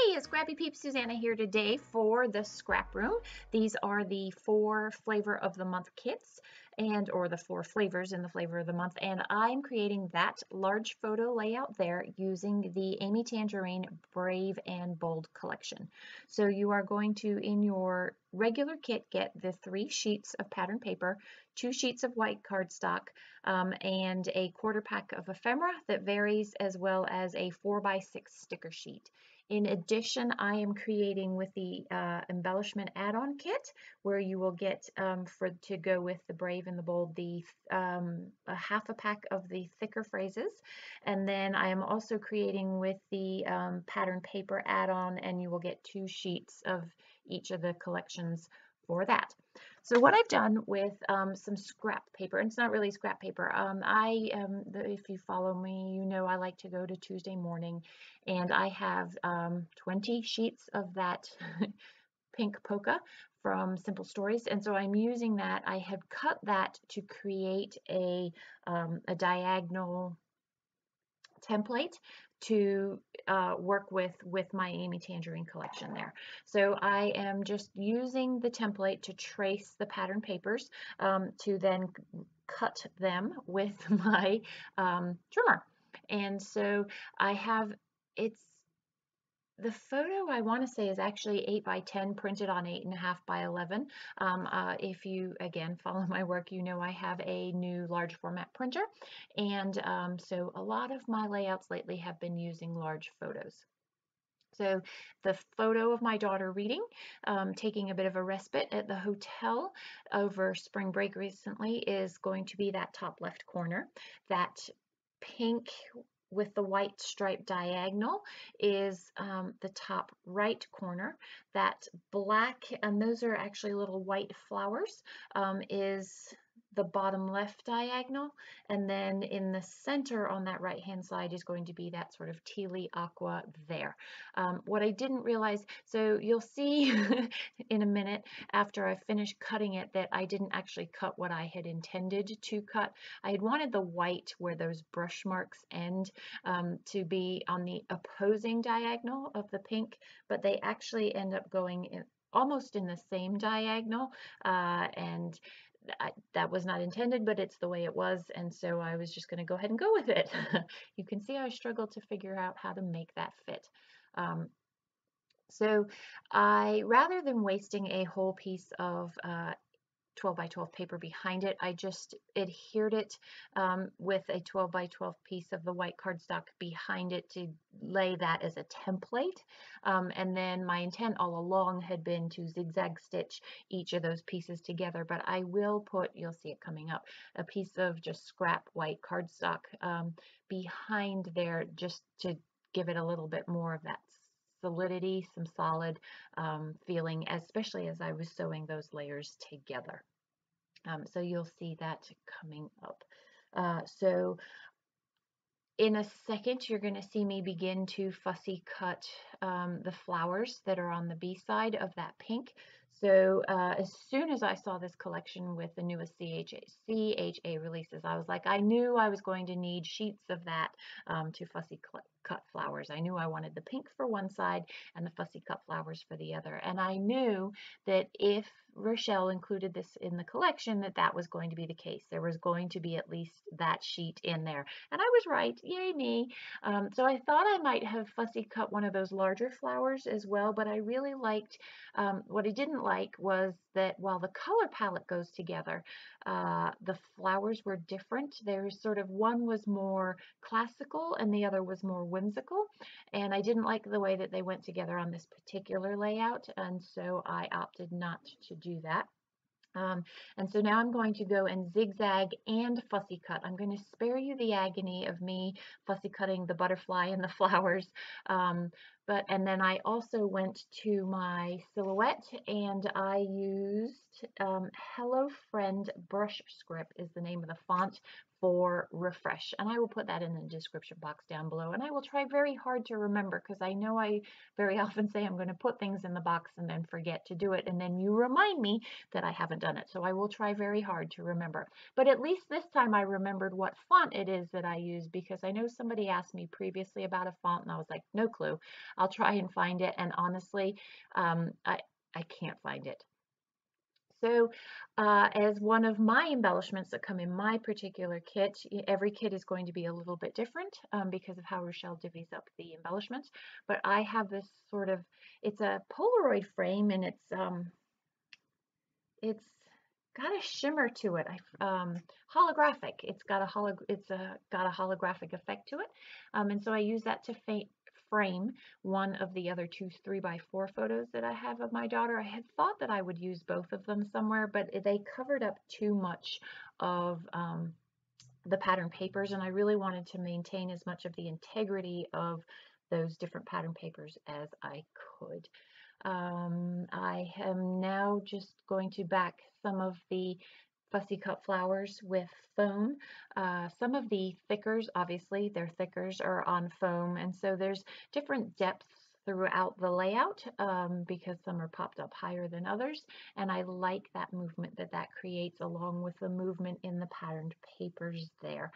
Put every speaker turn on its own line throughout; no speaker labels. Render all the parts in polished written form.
Hey, it's Scrappy Peep Suzanna here today for the Scrap Room. These are the 4 flavor of the month kits or the 4 flavors in the flavor of the month, and I'm creating that large photo layout there using the Amy Tangerine Brave and Bold collection. So you are going to, in your regular kit, get the 3 sheets of pattern paper, 2 sheets of white cardstock, and a quarter pack of ephemera that varies, as well as a 4x6 sticker sheet. In addition, I am creating with the embellishment add-on kit, where you will get to go with the Brave and the Bold, a half a pack of the thicker phrases. And then I am also creating with the pattern paper add-on, and you will get 2 sheets of each of the collections for that. So what I've done with some scrap paper, and it's not really scrap paper, if you follow me, you know I like to go to Tuesday Morning, and I have 20 sheets of that pink polka from Simple Stories, and so I'm using that. I had cut that to create a diagonal template to work with my Amy Tangerine collection there. So I am just using the template to trace the pattern papers to then cut them with my trimmer. And so I have, the photo I want to say is actually 8x10 printed on 8.5x11. If you, again, follow my work, you know I have a new large format printer. And so a lot of my layouts lately have been using large photos. So the photo of my daughter reading, taking a bit of a respite at the hotel over spring break recently, is going to be that top left corner. That pink with the white stripe diagonal is the top right corner. That black, and those are actually little white flowers, is the bottom left diagonal, and then in the center on that right hand side is going to be that sort of tealy aqua there. What I didn't realize, so you'll see in a minute after I finish cutting it, that I didn't actually cut what I had intended to cut. I had wanted the white where those brush marks end to be on the opposing diagonal of the pink, but they actually end up going almost in the same diagonal, and that was not intended, but it's the way it was, and so I was just going to go ahead and go with it. You can see I struggled to figure out how to make that fit. So rather than wasting a whole piece of 12x12 paper behind it, I just adhered it with a 12x12 piece of the white cardstock behind it to lay that as a template. And then my intent all along had been to zigzag stitch each of those pieces together, but I will put, you'll see it coming up, a piece of just scrap white cardstock behind there, just to give it a little bit more of that solidity, some solid feeling, especially as I was sewing those layers together. So you'll see that coming up. So in a second, you're going to see me begin to fussy cut the flowers that are on the B side of that pink. So as soon as I saw this collection with the newest CHA releases, I was like, I knew I was going to need sheets of that to fussy cut flowers. I knew I wanted the pink for one side and the fussy cut flowers for the other. And I knew that if Rochelle included this in the collection, that was going to be the case. There was going to be at least that sheet in there. And I was right, yay me. So I thought I might have fussy cut one of those larger flowers as well, but I really liked, what I didn't like was that while the color palette goes together, the flowers were different. There's sort of, one was more classical and the other was more whimsical, and I didn't like the way that they went together on this particular layout, and so I opted not to do that. And so now I'm going to go and zigzag and fussy cut. I'm going to spare you the agony of me fussy cutting the butterfly and the flowers. And then I also went to my silhouette and I used Hello Friend Brush Script is the name of the font for refresh, and I will put that in the description box down below. And I will try very hard to remember, because I know I very often say I'm going to put things in the box and then forget to do it, and then you remind me that I haven't done it. So I will try very hard to remember. But at least this time I remembered what font it is that I use, because I know somebody asked me previously about a font and I was like, no clue. I'll try and find it, and honestly, I can't find it. So as one of my embellishments that come in my particular kit, every kit is going to be a little bit different because of how Rochelle divvies up the embellishments. But I have this sort of, it's a Polaroid frame, and it's got a shimmer to it. Holographic. It's got a holographic effect to it, and so I use that to frame one of the other two 3x4 photos that I have of my daughter. I had thought that I would use both of them somewhere, but they covered up too much of the pattern papers, and I really wanted to maintain as much of the integrity of those different pattern papers as I could. I am now just going to back some of the fussy cut flowers with foam. Some of the thickers, obviously their thickers are on foam, and so there's different depths throughout the layout because some are popped up higher than others, and I like that movement that creates, along with the movement in the patterned papers there.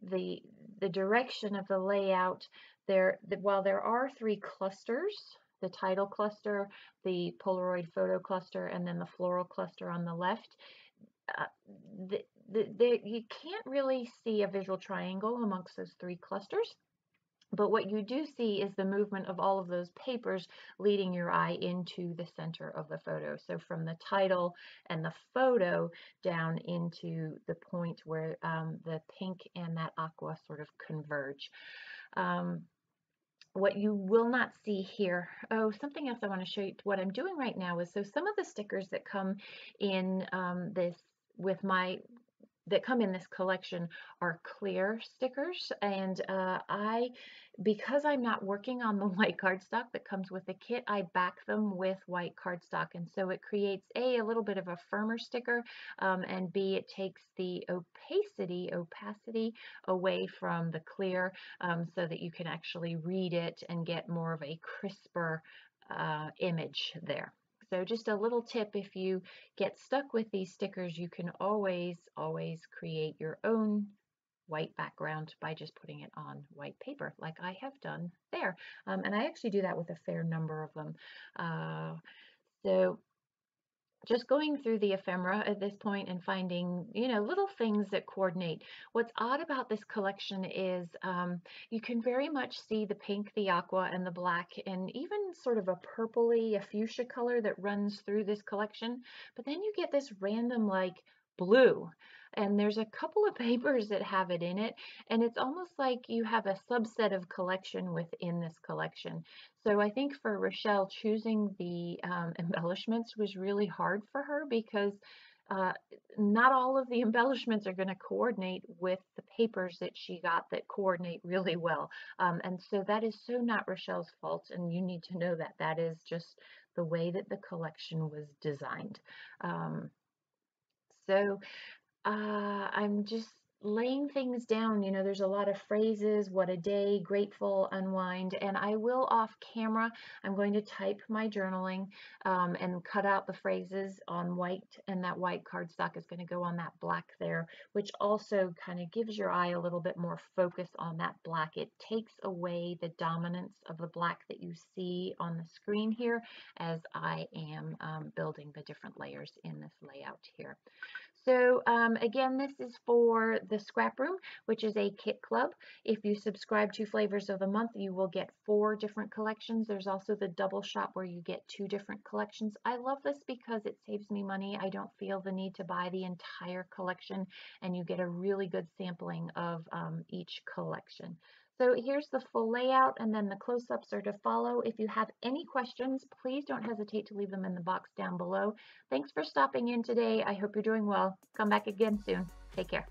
The direction of the layout there, while there are 3 clusters, the title cluster, the Polaroid photo cluster, and then the floral cluster on the left, you can't really see a visual triangle amongst those 3 clusters. But what you do see is the movement of all of those papers leading your eye into the center of the photo. So from the title and the photo down into the point where the pink and that aqua sort of converge. What you will not see here, something else I want to show you. What I'm doing right now is, so some of the stickers that come in that come in this collection are clear stickers, and because I'm not working on the white cardstock that comes with the kit, I back them with white cardstock, and so it creates a little bit of a firmer sticker, and B, it takes the opacity away from the clear, so that you can actually read it and get more of a crisper image there. So just a little tip: if you get stuck with these stickers, you can always create your own white background by just putting it on white paper, like I have done there. And I actually do that with a fair number of them. So just going through the ephemera at this point and finding, little things that coordinate. What's odd about this collection is you can very much see the pink, the aqua, and the black, and even sort of a purpley, a fuchsia color that runs through this collection. But then you get this random like blue, and there's a couple of papers that have it in it, and it's almost like you have a subset of collection within this collection. So I think for Rochelle, choosing the embellishments was really hard for her, because not all of the embellishments are going to coordinate with the papers that she got that coordinate really well. And so that is so not Rochelle's fault, and you need to know that that is just the way that the collection was designed. So I'm just laying things down. There's a lot of phrases: what a day, grateful, unwind, and I will off camera, I'm going to type my journaling and cut out the phrases on white, and that white cardstock is going to go on that black there, which also kind of gives your eye a little bit more focus on that black. It takes away the dominance of the black that you see on the screen here as I am building the different layers in this layout here. So again, this is for the Scrap Room, which is a kit club. If you subscribe to Flavors of the Month, you will get 4 different collections. There's also the double shop where you get 2 different collections. I love this because it saves me money. I don't feel the need to buy the entire collection, and you get a really good sampling of each collection. So here's the full layout, and then the close-ups are to follow. If you have any questions, please don't hesitate to leave them in the box down below. Thanks for stopping in today. I hope you're doing well. Come back again soon. Take care.